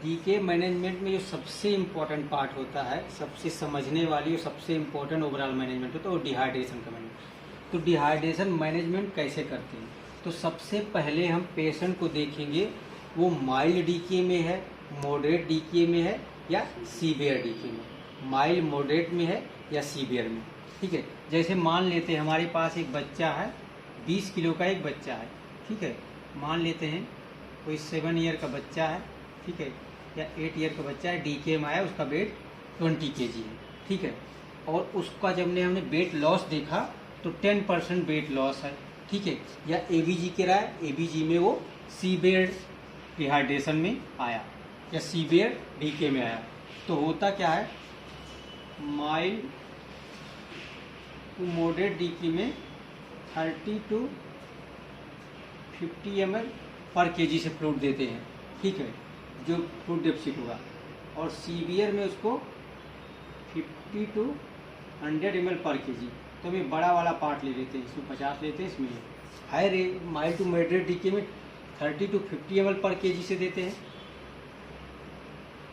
DK management में जो सबसे इम्पोर्टेंट पार्ट होता है, सबसे समझने वाली और सबसे इम्पोर्टेंट ओवरऑल मैनेजमेंट होता है वो डिहाइड्रेशन का मैनेजमेंट। तो डिहाइड्रेशन मैनेजमेंट कैसे करते हैं? तो सबसे पहले हम पेशेंट को देखेंगे वो माइल्ड डीके में है, मॉडरेट डीके में है या सीवियर डीके में। माइल्ड मॉडरेट में है या सीवियर में, ठीक है। जैसे मान लेते हैं हमारे पास एक बच्चा है, 20 किलो का एक बच्चा है, ठीक है। मान लेते हैं कोई 7 ईयर का बच्चा है, ठीक है, या 8 ईयर का बच्चा है, डीके में आया, उसका वेट 20 kg है, ठीक है। और उसका जब हमने वेट लॉस देखा तो 10% वेट लॉस है, ठीक है। या एबीजी के रहा है, एबीजी में वो सीवियर डिहाइड्रेशन में आया या सीवियर डीके में आया। तो होता क्या है, माइल्ड टू मॉडरेट डीके में 30 to 50 ml पर केजी से फ्लूइड देते हैं, ठीक है, जो फ्लूइड डेफिसिट होगा। और सीवियर में उसको 50 to 100 ml पर केजी। तो ये बड़ा वाला पार्ट ले लेते हैं, इसमें 50 लेते हैं, इसमें high mild to moderate decay में 30 to 50 ml पर केजी से देते हैं,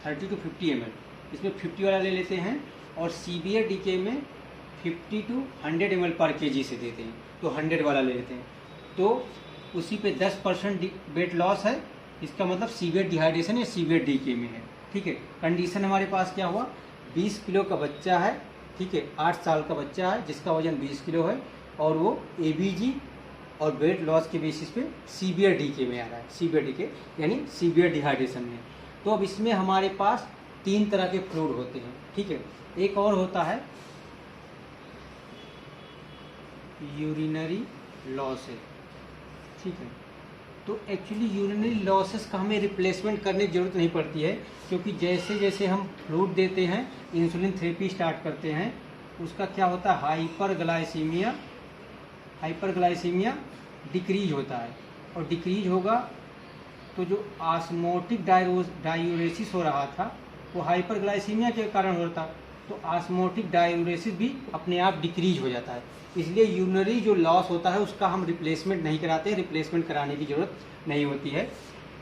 30 to 50 ml, इसमें 50 वाला ले लेते हैं। और सीवियर डीके में 50 to 100 ml पर केजी से देते हैं, तो 100 वाला ले लेते हैं। तो उसी पे 10% वेट लॉस है, इसका मतलब सीवियर डिहाइड्रेशन या सीवियर डीके में है, ठीक है। कंडीशन हमारे पास क्या हुआ, 20 किलो का बच्चा है, ठीक है, 8 साल का बच्चा है जिसका वजन 20 किलो है और वो एबीजी और वेट लॉस के बेसिस पे सीवियर डीके में आ रहा है, सीवियर डीके यानी सीवियर डिहाइड्रेशन में। तो अब इसमें हमारे पास 3 तरह के फ्लूइड होते हैं, ठीक है। एक और होता है यूरिनरी लॉस है, ठीक है। तो एक्चुअली यूरिनरी लॉसेस का हमें रिप्लेसमेंट करने की ज़रूरत नहीं पड़ती है, क्योंकि जैसे जैसे हम फ्लूइड देते हैं, इंसुलिन थेरेपी स्टार्ट करते हैं, उसका क्या होता है, हाइपरग्लाइसीमिया डिक्रीज होता है। और डिक्रीज होगा तो जो आस्मोटिक डायूरेसिस हो रहा था वो हाइपरग्लाइसीमिया के कारण हो रहा था, तो आस्मोटिक डायूरेसिस भी अपने आप डिक्रीज हो जाता है। इसलिए यूरिनरी जो लॉस होता है उसका हम रिप्लेसमेंट नहीं कराते, रिप्लेसमेंट कराने की ज़रूरत नहीं होती है।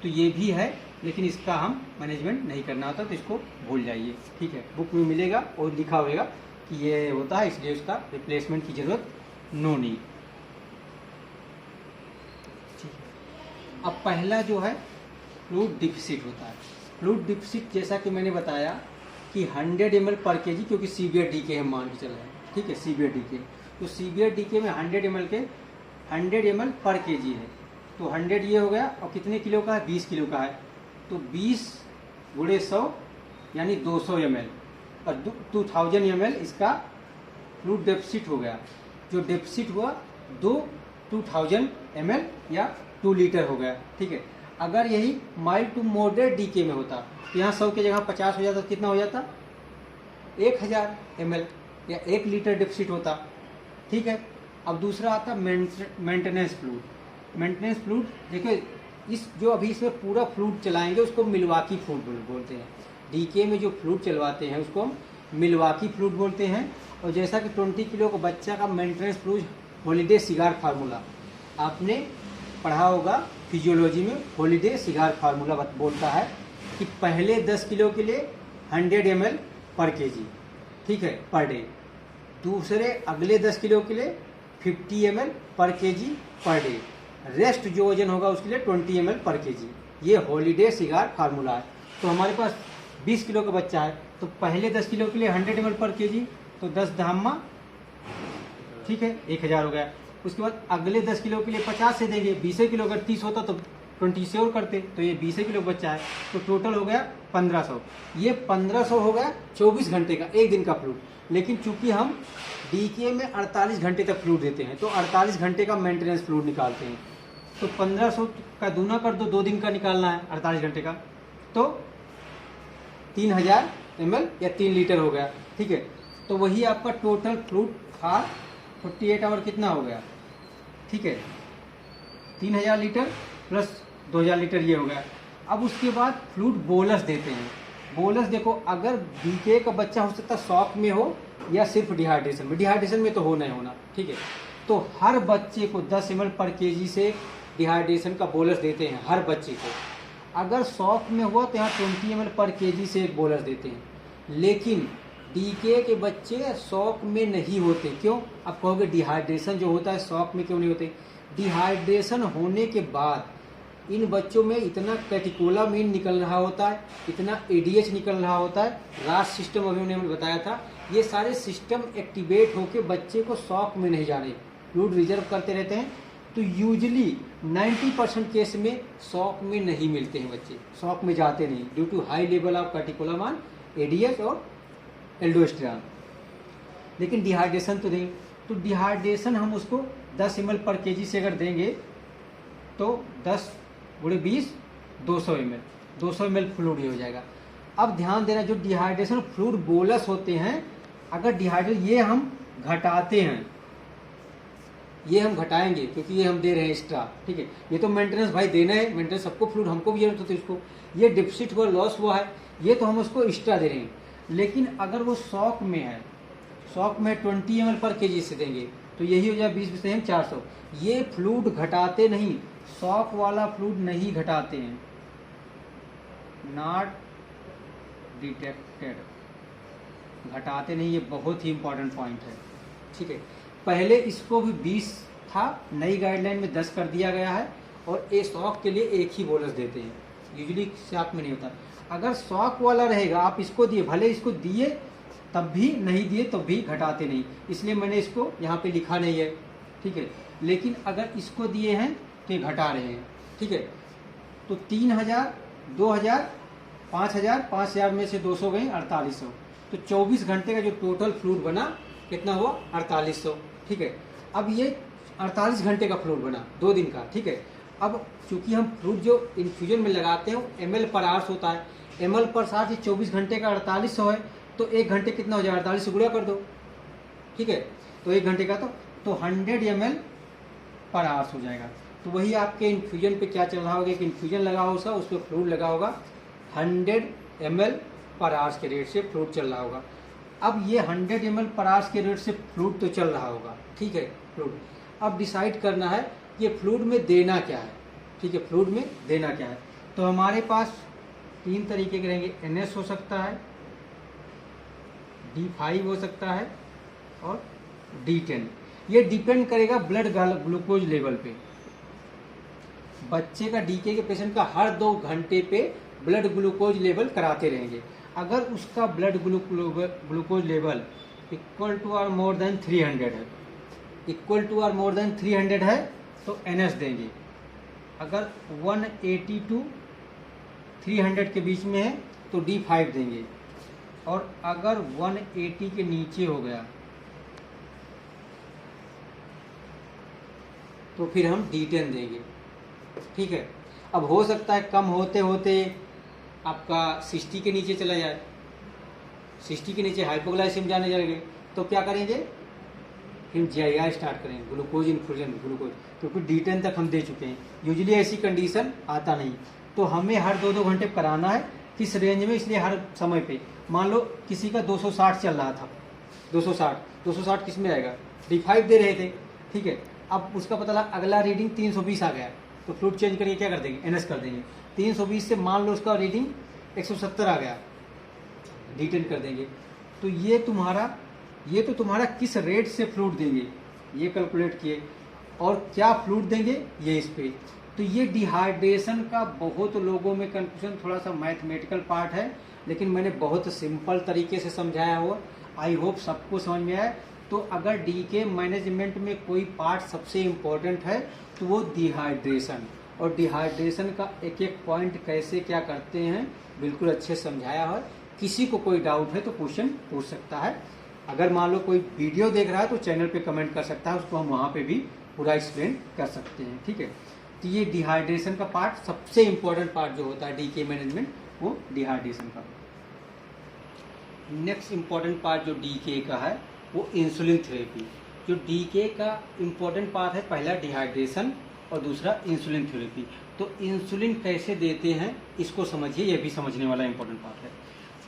तो ये भी है, लेकिन इसका हम मैनेजमेंट नहीं करना होता, तो इसको भूल जाइए, ठीक है। बुक में मिलेगा और लिखा होगा कि ये होता है, इसलिए उसका रिप्लेसमेंट की ज़रूरत नो नीड, ठीक है। अब पहला जो है फ्लूइड डिफिसिट होता है। फ्लूइड डिफिसिट जैसा कि मैंने बताया कि 100 ml पर केजी, क्योंकि सीवियर डीके हम मान के चल रहे हैं, ठीक है, सीवियर डीके। तो सीवियर डीके में 100 ml पर केजी है, तो 100 ये हो गया, और कितने किलो का है, 20 किलो का है, तो 20 गुणे 100 यानी 200 ml, और 2000 ml इसका फ्लूइड डेफिसिट हो गया। जो डेफिसिट हुआ 2000 ml या 2 लीटर हो गया, ठीक है। अगर यही माइल्ड टू मॉडरेट डीके में होता तो यहाँ 100 की जगह 50 हो जाता, कितना हो जाता, 1000 ml या 1 लीटर डेफिसिट होता, ठीक है। अब दूसरा आता मेंटेनेंस फ्लूइड। मेंटेनेंस फ्लूइड देखिए, इस जो अभी इसमें पूरा फ्लूइड चलाएंगे उसको मिल्वाकी फ्लूइड बोलते हैं। डीके में जो फ्लूइड चलवाते हैं उसको हम मिल्वाकी फ्लूइड बोलते हैं। और जैसा कि 20 किलो का बच्चा का maintenance fluid holiday cigar formula आपने पढ़ा होगा फिजियोलॉजी में, हॉलीडे सिगार फार्मूला बोलता है कि पहले 10 किलो के लिए 100 ml पर केजी, ठीक है, पर डे। दूसरे अगले 10 किलो के लिए 50 ml पर केजी पर डे। रेस्ट जो वजन होगा उसके लिए 20 ml पर केजी। ये हॉलीडे सिगार फार्मूला है। तो हमारे पास 20 किलो का बच्चा है, तो पहले 10 किलो के लिए 100 ml पर केजी, तो 10 धामा, ठीक है, 1000 हो गया। उसके बाद अगले 10 किलो के लिए 50 से देंगे, 20 किलो अगर 30 होता तो 20 से और करते, तो ये 20 किलो बच्चा है, तो टोटल हो गया 1500। ये 1500 हो गया 24 घंटे का, एक दिन का फ्लूइड। लेकिन चूंकि हम डीके में 48 घंटे तक फ्लूइड देते हैं, तो 48 घंटे का मेंटेनेंस फ्लूइड निकालते हैं। तो 1500 का दूना कर दो, 2 दिन का निकालना है 48 घंटे का, तो 3000 ml या 3 लीटर हो गया, ठीक है। तो वही आपका टोटल फ्लूइड फॉर 48 आवर कितना हो गया, ठीक है, 3000 लीटर प्लस 2000 लीटर ये हो गया। अब उसके बाद फ्लूइड बोलस देते हैं। बोलस देखो, अगर डीके का बच्चा हो सकता शॉक में हो या सिर्फ डिहाइड्रेशन में तो हो नहीं होना, ठीक है। तो हर बच्चे को 10 ml पर केजी से डिहाइड्रेशन का बोलस देते हैं हर बच्चे को। अगर शॉक में हुआ तो यहाँ 20 ml पर केजी से एक बोलस देते हैं, लेकिन डीके के बच्चे शॉक में नहीं होते। क्यों? आप कहोगे डिहाइड्रेशन जो होता है शॉक में क्यों नहीं होते? डिहाइड्रेशन होने के बाद इन बच्चों में इतना कैटिकोलामीन निकल रहा होता है, इतना एडीएच निकल रहा होता है, रास सिस्टम अभी उन्होंने बताया था, ये सारे सिस्टम एक्टिवेट होकर बच्चे को शॉक में नहीं जाने, फ्लूइड रिजर्व करते रहते हैं। तो यूजली 90% केस में शॉक में नहीं मिलते हैं बच्चे, शॉक में जाते नहीं due to high level of catecholamine, ADH और एल्डोस्टेरॉन। लेकिन डिहाइड्रेशन तो देंगे, तो डिहाइड्रेशन हम उसको 10 ml पर केजी से अगर देंगे तो 10 × 20 200 ml, 200 ml फ्लूइड ही हो जाएगा। अब ध्यान देना, जो डिहाइड्रेशन फ्लूइड बोलस होते हैं, अगर डिहाइड्रेट ये हम घटाते हैं, ये हम घटाएंगे क्योंकि ये हम दे रहे हैं एक्स्ट्रा, ठीक है। ये तो मेंटेनेंस भाई देना है, मेंटेनेंस सबको फ्लूइड, हमको भी जरूरत होती है इसको। ये डिफिसिट हुआ, लॉस हुआ है, ये तो हम उसको एक्स्ट्रा दे रहे हैं। लेकिन अगर वो शॉक में है, शॉक में 20 ml पर केजी से देंगे तो यही हो जाए 20 में 400। ये फ्लूइड घटाते नहीं, शॉक वाला फ्लूइड नहीं घटाते हैं, नॉट डिटेक्टेड, घटाते नहीं। ये बहुत ही इंपॉर्टेंट पॉइंट है, ठीक है। पहले इसको भी 20 था, नई गाइडलाइन में 10 कर दिया गया है, और ए शॉक के लिए एक ही बोनस देते हैं, यूजुअली शॉक में नहीं होता। अगर शॉक वाला रहेगा, आप इसको दिए, भले इसको दिए तब भी, नहीं दिए तब भी घटाते नहीं, इसलिए मैंने इसको यहाँ पे लिखा नहीं है, ठीक है। लेकिन अगर इसको दिए हैं तो ये घटा रहे हैं, ठीक है। तो 3000, 2000, 5000, 5000 में से 200 गए 4800, तो 24 घंटे का जो टोटल फ्लूइड बना कितना हुआ? 4800, ठीक है। अब ये 48 घंटे का फ्लूइड बना, 2 दिन का, ठीक है। अब चूंकि हम फ्लूइड जो इन्फ्यूजन में लगाते हैं ml पर आवर्स होता है, ml पर आवर्स 24 घंटे का 4800 है, तो 1 घंटे कितना हो जाएगा? 48 से गुणा कर दो, ठीक है। तो 1 घंटे का तो 100 ml पर आवर्स हो जाएगा। तो वही आपके इन्फ्यूजन पे क्या चल रहा होगा कि इन्फ्यूजन लगा होगा उसका, उस पर फ्लूइड लगा होगा, 100 ml पर आवर्स के रेट से फ्लूइड चल रहा होगा। अब ये 100 ml पर आवर्स के रेट से फ्लूइड तो चल रहा होगा, ठीक है, फ्लूइड। अब डिसाइड करना है कि फ्लूइड में देना क्या है, ठीक है, फ्लूइड में देना क्या है। तो हमारे पास 3 तरीके के रहेंगे, NS हो सकता है, D5 हो सकता है, और D10। ये डिपेंड करेगा ब्लड ग्लूकोज लेवल पे। बच्चे का डीके के पेशेंट का हर 2 घंटे पे ब्लड ग्लूकोज लेवल कराते रहेंगे। अगर उसका blood glucose level equal to और मोर देन 300 है, इक्वल टू और मोर देन 300 है तो NS देंगे। अगर 180 टू 300 के बीच में है तो D5 देंगे, और अगर 180 के नीचे हो गया तो फिर हम D10 देंगे, ठीक है। अब हो सकता है कम होते होते आपका 60 के नीचे चला जाए, 60 के नीचे हाइपोग्लाइसेमिया जाने जाएंगे, तो क्या करेंगे? फिर GIR स्टार्ट करेंगे, ग्लूकोज इन्फ्यूजन ग्लूकोज, क्योंकि D10 तक हम दे चुके हैं। यूजुअली ऐसी कंडीशन आता नहीं, तो हमें हर 2-2 घंटे कराना है, किस रेंज में, इसलिए हर समय पे। मान लो किसी का 260 चल रहा था, 260 किस में आएगा? D5 दे रहे थे, ठीक है। अब उसका पता लगा अगला रीडिंग 320 आ गया, तो फ्लूइड चेंज करके क्या कर देंगे? NS कर देंगे। 320 से मान लो उसका रीडिंग 170 आ गया, D10 कर देंगे। तो ये तो तुम्हारा किस रेट से फ्लूइड देंगे ये कैलकुलेट किए, और क्या फ्लूइड देंगे ये इस पे। तो ये डिहाइड्रेशन का बहुत लोगों में कंफ्यूजन, थोड़ा सा मैथमेटिकल पार्ट है, लेकिन मैंने बहुत सिंपल तरीके से समझाया हुआ, आई होप सबको समझ में आया। तो अगर डीके मैनेजमेंट में कोई पार्ट सबसे इम्पोर्टेंट है तो वो डिहाइड्रेशन, और डिहाइड्रेशन का एक एक पॉइंट कैसे क्या करते हैं बिल्कुल अच्छे समझाया है। किसी को कोई डाउट है तो क्वेश्चन पूछ सकता है। अगर मान लो कोई वीडियो देख रहा है तो चैनल पे कमेंट कर सकता है, उसको हम वहाँ पे भी पूरा एक्सप्लेन कर सकते हैं, ठीक है। तो ये डिहाइड्रेशन का पार्ट सबसे इम्पोर्टेंट पार्ट जो होता है डीके मैनेजमेंट, वो डिहाइड्रेशन का। नेक्स्ट इम्पोर्टेंट पार्ट जो डीके का है वो इंसुलिन थेरेपी। जो डीके का इम्पोर्टेंट पार्ट है, पहला डिहाइड्रेशन और दूसरा इंसुलिन थेरेपी। तो इंसुलिन कैसे देते हैं इसको समझिए, ये भी समझने वाला इम्पोर्टेंट पार्ट है।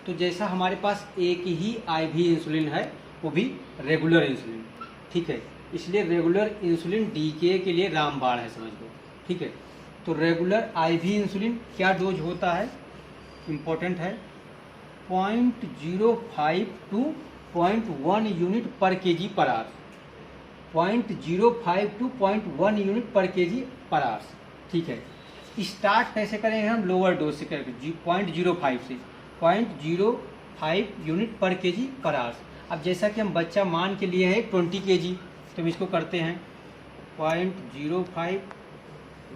तो जैसा हमारे पास एक ही IV इंसुलिन है, वो भी रेगुलर इंसुलिन, ठीक है। इसलिए रेगुलर इंसुलिन डीके के लिए रामबाण है, समझ लो, ठीक है। तो रेगुलर आईवी इंसुलिन क्या डोज होता है, इम्पोर्टेंट है, 0.05 to 0.1 unit per kg per hour, 0.05 to 0.1 unit per kg per hour. ठीक है, स्टार्ट कैसे करेंगे हम, लोअर डोज से करेंगे 0.05 से 0.05 unit per kg per our. अब जैसा कि हम बच्चा मान के लिए है 20 केजी, तो हम इसको करते हैं 0.05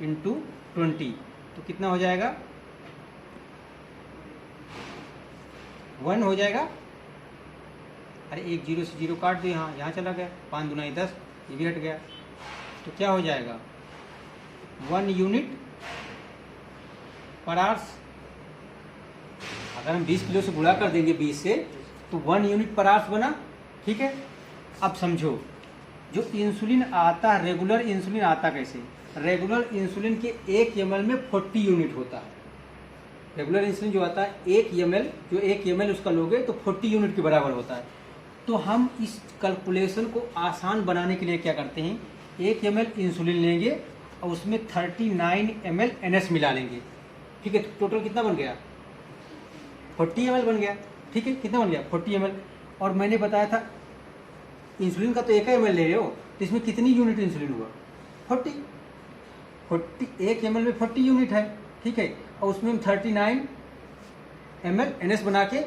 इंटू 20, तो कितना हो जाएगा 1 हो जाएगा। अरे एक जीरो से जीरो काट दो, यहाँ चला गया, 5 दूना 10, ये भी हट गया, तो क्या हो जाएगा 1 यूनिट पर आवर्स। अगर हम 20 किलो से गुणा कर देंगे 20 से, तो 1 यूनिट पर आवर्स बना। ठीक है, अब समझो जो इंसुलिन आता है, रेगुलर इंसुलिन आता कैसे, रेगुलर इंसुलिन के 1 ml में 40 यूनिट होता है। रेगुलर इंसुलिन जो आता है 1 ml, जो 1 ml उसका लोगे तो 40 यूनिट के बराबर होता है। तो हम इस कैलकुलेशन को आसान बनाने के लिए क्या करते हैं, 1 ml इंसुलिन लेंगे और उसमें 39 ml NS मिला लेंगे। ठीक है, टोटल कितना बन गया 40 ml बन गया। ठीक है, कितना बन गया 40 ml। और मैंने बताया था इंसुलिन का तो 1 ml ले रहे हो, तो इसमें कितनी यूनिट इंसुलिन हुआ 40, 1 ml में 40 यूनिट है। ठीक है, और उसमें हम 39 ml NS बना के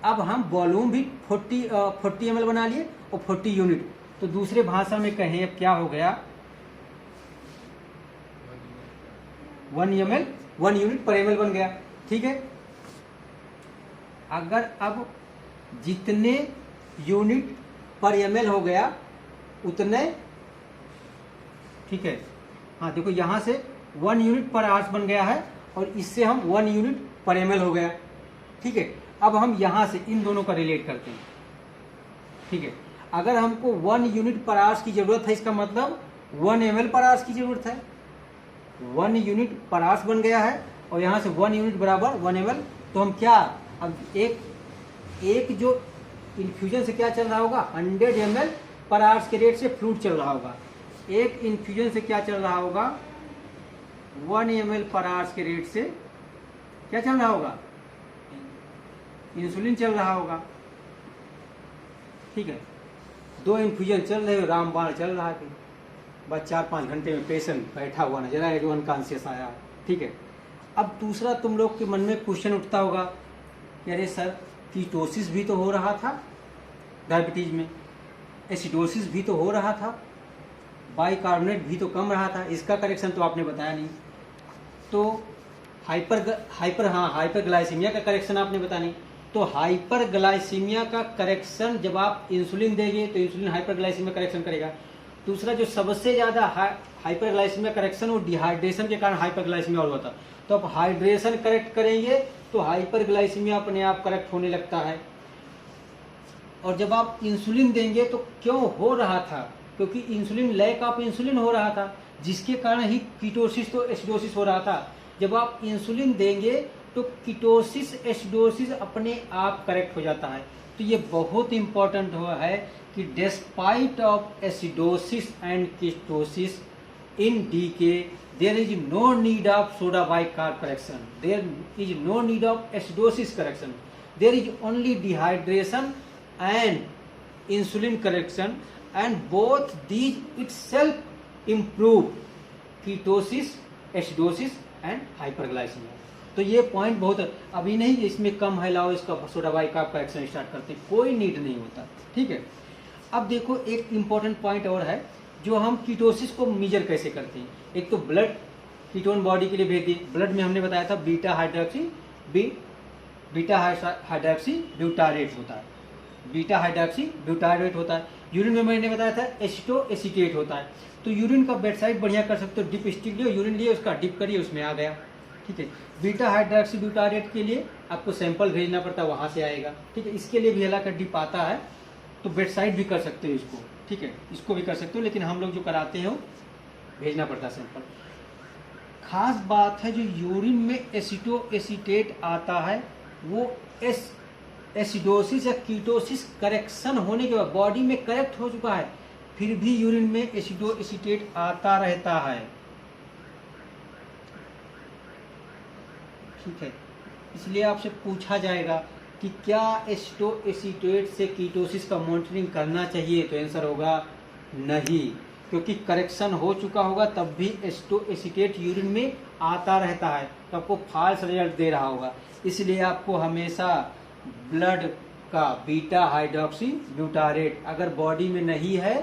अब हम वॉल्यूम भी 40 ml बना लिए और 40 यूनिट। तो दूसरे भाषा में कहें अब क्या हो गया 1 ml 1 यूनिट पर ml बन गया। ठीक है, अगर अब जितने यूनिट पर ml हो गया उतने, ठीक है, हाँ देखो यहाँ से 1 यूनिट पर आवर्स बन गया है और इससे हम 1 यूनिट पर ml हो गया। ठीक है, अब हम यहाँ से इन दोनों का रिलेट करते हैं। ठीक है, अगर हमको 1 यूनिट पर आवर्स की जरूरत है, इसका मतलब 1 ml पर आवर्स की जरूरत है। 1 यूनिट पर आवर्स बन गया है और यहाँ से 1 यूनिट बराबर 1 ml। तो हम क्या, अब एक जो इन्फ्यूजन से क्या चल रहा होगा 100 ml पर आवर्स के रेट से फ्लूइड चल रहा होगा। एक इन्फ्यूजन से क्या चल रहा होगा 1 ml पर आवर्स के रेट से क्या चल रहा होगा, इंसुलिन चल रहा होगा। ठीक है, 2 इन्फ्यूजन चल रहे हो, रामबाण चल रहा है, बस 4-5 घंटे में पेशेंट बैठा हुआ नजर आया जो अनकॉन्शियस आया। ठीक है, अब दूसरा तुम लोग के मन में क्वेश्चन उठता होगा कि अरे सर कीटोसिस भी तो हो रहा था डायबिटीज में, एसिडोसिस भी तो हो रहा था, बाइकार्बोनेट भी तो कम रहा था, इसका करेक्शन तो आपने बताया नहीं। तो हाइपरग्लाइसीमिया का करेक्शन आपने बताया नहीं। तो हाइपरग्लाइसीमिया का करेक्शन जब आप इंसुलिन देंगे तो इंसुलिन हाइपरग्लाइसीमिया करेक्शन करेगा। दूसरा जो सबसे ज़्यादा हाइपरग्लाइसीमिया करेक्शन वो डिहाइड्रेशन के कारण हाइपरग्लाइसीमिया हुआ था। तो अब हाइड्रेशन करेक्ट करेंगे तो हाइपरग्लाइसीमिया अपने आप करेक्ट होने लगता है। और जब आप इंसुलिन देंगे तो क्यों हो रहा था, क्योंकि इंसुलिन लैक ऑफ इंसुलिन हो रहा था, जिसके कारण ही कीटोसिस तो एसिडोसिस हो रहा था। जब आप इंसुलिन देंगे तो कीटोसिस एसिडोसिस अपने आप करेक्ट हो जाता है। तो ये बहुत इंपॉर्टेंट हुआ है कि despite of acidosis and ketosis in DK there is no need of soda bicarb correction, there is no need of acidosis correction, there is only dehydration and insulin correction, and both these itself improve ketosis, acidosis and hyperglycemia। तो ये point बहुत अभी नहीं, इसमें कम है लाओ इसका soda bicarb correction start करते, कोई नीड नहीं होता। ठीक है, अब देखो एक इम्पॉर्टेंट पॉइंट और है जो हम कीटोसिस को मेजर कैसे करते हैं। एक तो ब्लड कीटोन बॉडी के लिए भेज दी, ब्लड में हमने बताया था बीटा हाइड्रोक्सी ब्यूटारेट होता है, बीटा हाइड्रोक्सी ब्यूटारेट होता है। यूरिन में मैंने बताया था एसिटो एसीटेट होता है। तो यूरिन का बेडसाइड बढ़िया कर सकते हो, डिप स्टिक लियो, यूरिन लिए उसका डिप करिए, उसमें आ गया। ठीक है, बीटा हाइड्रोक्सी ब्यूटारेट के लिए आपको सैंपल भेजना पड़ता है, वहाँ से आएगा। ठीक है, इसके लिए भी हालांकि डिप आता है, तो बेडसाइड भी कर सकते हो इसको। ठीक है, इसको भी कर सकते हो, लेकिन हम लोग जो कराते हैं वो भेजना पड़ता है सैंपल। खास बात है जो यूरिन में एसिटो एसीटेट आता है वो एसिडोसिस या कीटोसिस करेक्शन होने के बाद बॉडी में करेक्ट हो चुका है, फिर भी यूरिन में एसिडो एसीटेट आता रहता है। ठीक है। इसलिए आपसे पूछा जाएगा कि क्या एस्टोएसीटेट से कीटोसिस का मॉनिटरिंग करना चाहिए, तो आंसर होगा नहीं, क्योंकि करेक्शन हो चुका होगा तब भी एस्टोएसीटेट यूरिन में आता रहता है, तो आपको फॉल्स रिजल्ट दे रहा होगा। इसलिए आपको हमेशा ब्लड का बीटा हाइड्रोक्सी ब्यूटारेट अगर बॉडी में नहीं है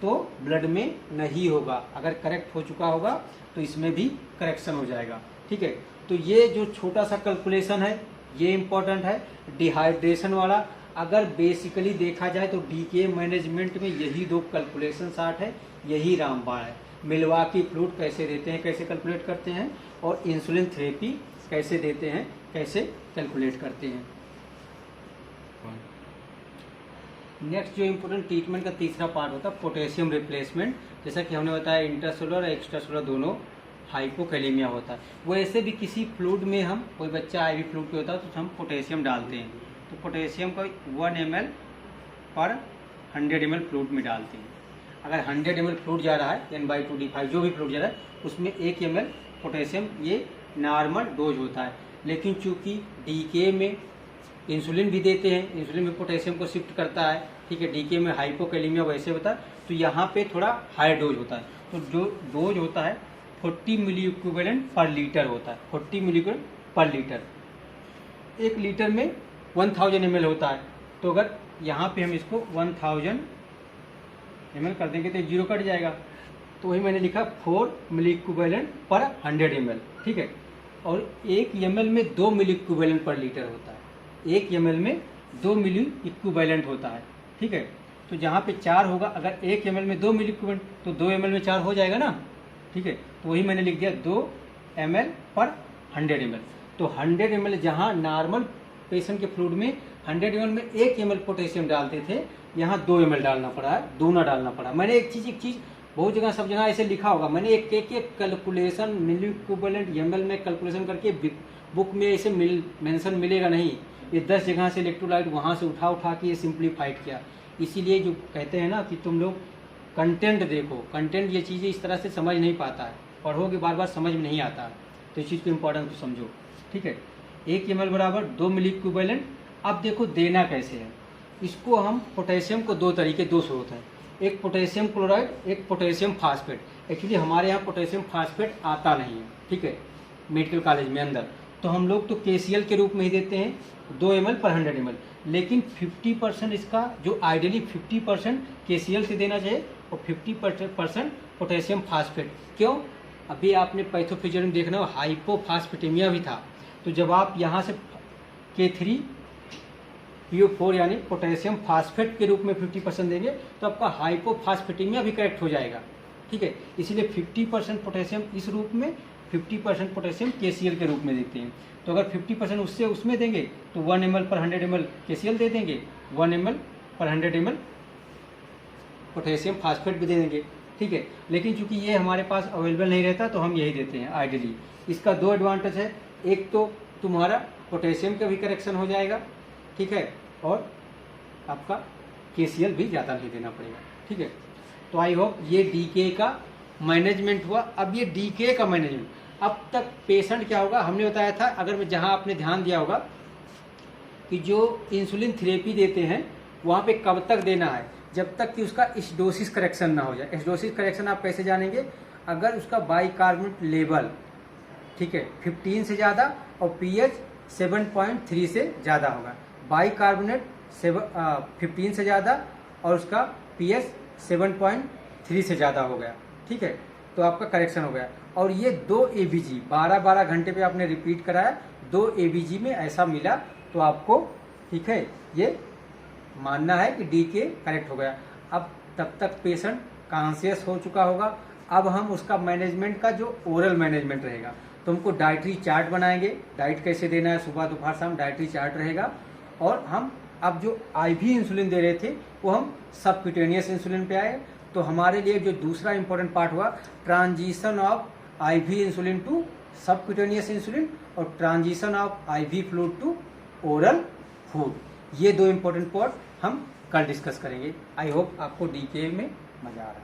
तो ब्लड में नहीं होगा, अगर करेक्ट हो चुका होगा तो इसमें भी करेक्शन हो जाएगा, ठीक है। तो ये जो छोटा सा कैलकुलेशन है ये इम्पोर्टेंट है। डिहाइड्रेशन वाला अगर बेसिकली देखा जाए तो डीके मैनेजमेंट में यही दो कैलकुलेशन चार्ट है, यही रामबाण है। मिल्वाकी फ्लूइड कैसे देते हैं, कैसे कैलकुलेट करते हैं, और इंसुलिन थेरेपी कैसे देते हैं, कैसे कैलकुलेट करते हैं। नेक्स्ट जो इम्पोर्टेंट ट्रीटमेंट का तीसरा पार्ट होता है पोटेशियम रिप्लेसमेंट। जैसा कि हमने बताया इंट्रासेलुलर और एक्स्ट्रासेलुलर दोनों हाइपोकैलेमिया होता है। वैसे भी किसी फ्लूइड में हम, कोई बच्चा आईवी फ्लूइड पे होता है तो हम पोटेशियम डालते हैं, तो पोटेशियम को 1 ml पर 100 ml फ्लूइड में डालते हैं। अगर 100 ml फ्लूइड जा रहा है N/2D5 जो भी फ्लूइड जा रहा है उसमें 1 ml पोटेशियम ये नॉर्मल डोज होता है। लेकिन चूंकि डीके में इंसुलिन भी देते हैं, इंसुलिन भी पोटेशियम को शिफ्ट करता है, ठीक है। डीके में हाइपोकैलेमिया वैसे होता है, तो यहाँ पे थोड़ा हाई डोज होता है। तो जो डोज होता है 40 मिली इक्विवेलेंट पर लीटर होता है, 40 मिली पर लीटर। 1 लीटर में 1000 ml होता है, तो अगर यहाँ पे हम इसको 1000 ml कर देंगे तो 0 कट जाएगा, तो वही मैंने लिखा 4 मिली इक्विवेलेंट पर 100 ml, ठीक है। और 1 ml में 2 मिली इक्विवेलेंट पर लीटर होता है, 1 ml में 2 मिली इक्विवेलेंट होता है, ठीक है। तो जहाँ पे 4 होगा, अगर 1 ml में 2 मिली इक्विवेलेंट तो 2 ml में 4 हो जाएगा ना, ठीक है। तो वही मैंने लिख दिया 2 ml पर 100 ml। तो 100 ml जहाँ नॉर्मल पेशेंट के फ्लूइड में 100 ml में 1 ml पोटेशियम डालते थे, यहाँ 2 ml डालना पड़ा है, दोना डालना पड़ा। मैंने एक चीज़ बहुत जगह सब जगह ऐसे लिखा होगा, मैंने एक कैलकुलेशन मिली इक्विवेलेंट ml में कैलकुलेशन करके बुक में ऐसे मेंशन मिलेगा नहीं। ये 10 जगह से इलेक्ट्रोलाइट वहाँ से उठा के ये सिंप्लीफाइड किया। इसीलिए जो कहते हैं ना कि तुम लोग कंटेंट देखो, कंटेंट ये चीज़ें इस तरह से समझ नहीं पाता है, पढ़ोगे बार बार समझ में नहीं आता है, तो इस चीज़ को इम्पोर्टेंट तो समझो, ठीक है। 1 ml बराबर 2 मिली इक्विवेलेंट। अब देखो देना कैसे है, इसको हम पोटेशियम को दो स्रोत हैं, एक पोटेशियम क्लोराइड, एक पोटेशियम फास्फेट। एक्चुअली हमारे यहाँ पोटेशियम फास्फेट आता नहीं है, ठीक है, मेडिकल कॉलेज में अंदर, तो हम लोग तो KCl के रूप में ही देते हैं 2 ml पर 100 ml। लेकिन 50% इसका जो आइडियली 50% KCl से देना चाहिए और 50% पोटेशियम फास्फेट। क्यों? अभी आपने पैथोफिजियोलॉजी में देखना हो हाइपोफास्फेटेमिया भी था, तो जब आप यहाँ से K3PO4 यानी पोटेशियम फास्फेट के रूप में 50% देंगे तो आपका हाइपोफास्फेटेमिया भी करेक्ट हो जाएगा, ठीक है। इसलिए 50% पोटेशियम इस रूप में, 50% पोटेशियम KCl के रूप में देते हैं। तो अगर 50% उससे उसमें देंगे तो 1 ml पर 100 ml KCl दे देंगे, 1 ml पर 100 ml पोटेशियम फास्फेट भी दे देंगे, ठीक है। लेकिन चूंकि ये हमारे पास अवेलेबल नहीं रहता तो हम यही देते हैं आइडियली। इसका 2 एडवांटेज है, एक तो तुम्हारा पोटेशियम का भी करेक्शन हो जाएगा, ठीक है, और आपका KCl भी ज़्यादा नहीं देना पड़ेगा, ठीक है। तो आई होप ये डीके का मैनेजमेंट हुआ। अब ये डीके का मैनेजमेंट, अब तक पेशेंट क्या होगा हमने बताया था, अगर जहाँ आपने ध्यान दिया होगा कि जो इंसुलिन थेरेपी देते हैं वहाँ पे कब तक देना है, जब तक कि उसका एसिडोसिस करेक्शन ना हो जाए। एसिडोसिस करेक्शन आप कैसे जानेंगे, अगर उसका बाइकार्बोनेट लेवल, ठीक है, 15 से ज़्यादा और pH 7.3 से ज़्यादा होगा। बाइकार्बोनेट 15 से ज़्यादा और उसका pH 7.3 से ज़्यादा हो गया, ठीक है, तो आपका करेक्शन हो गया। और ये 2 ABG 12-12 घंटे पे आपने रिपीट कराया, 2 ABG में ऐसा मिला तो आपको, ठीक है, ये मानना है कि डीके करेक्ट हो गया। अब तब तक पेशेंट कॉन्शियस हो चुका होगा। अब हम उसका मैनेजमेंट का जो ओरल मैनेजमेंट रहेगा, तो हमको डाइटरी चार्ट बनाएंगे, डाइट कैसे देना है, सुबह दोपहर शाम डाइटरी चार्ट रहेगा। और हम अब जो IV इंसुलिन दे रहे थे वो हम सबक्यूटेनियस इंसुलिन पे आए। तो हमारे लिए जो दूसरा इंपॉर्टेंट पार्ट हुआ transition of IV insulin to subcutaneous insulin और transition of IV fluid to oral food. ये 2 इंपॉर्टेंट पार्ट हम कल डिस्कस करेंगे। आई होप आपको डीके में मजा आ रहा है।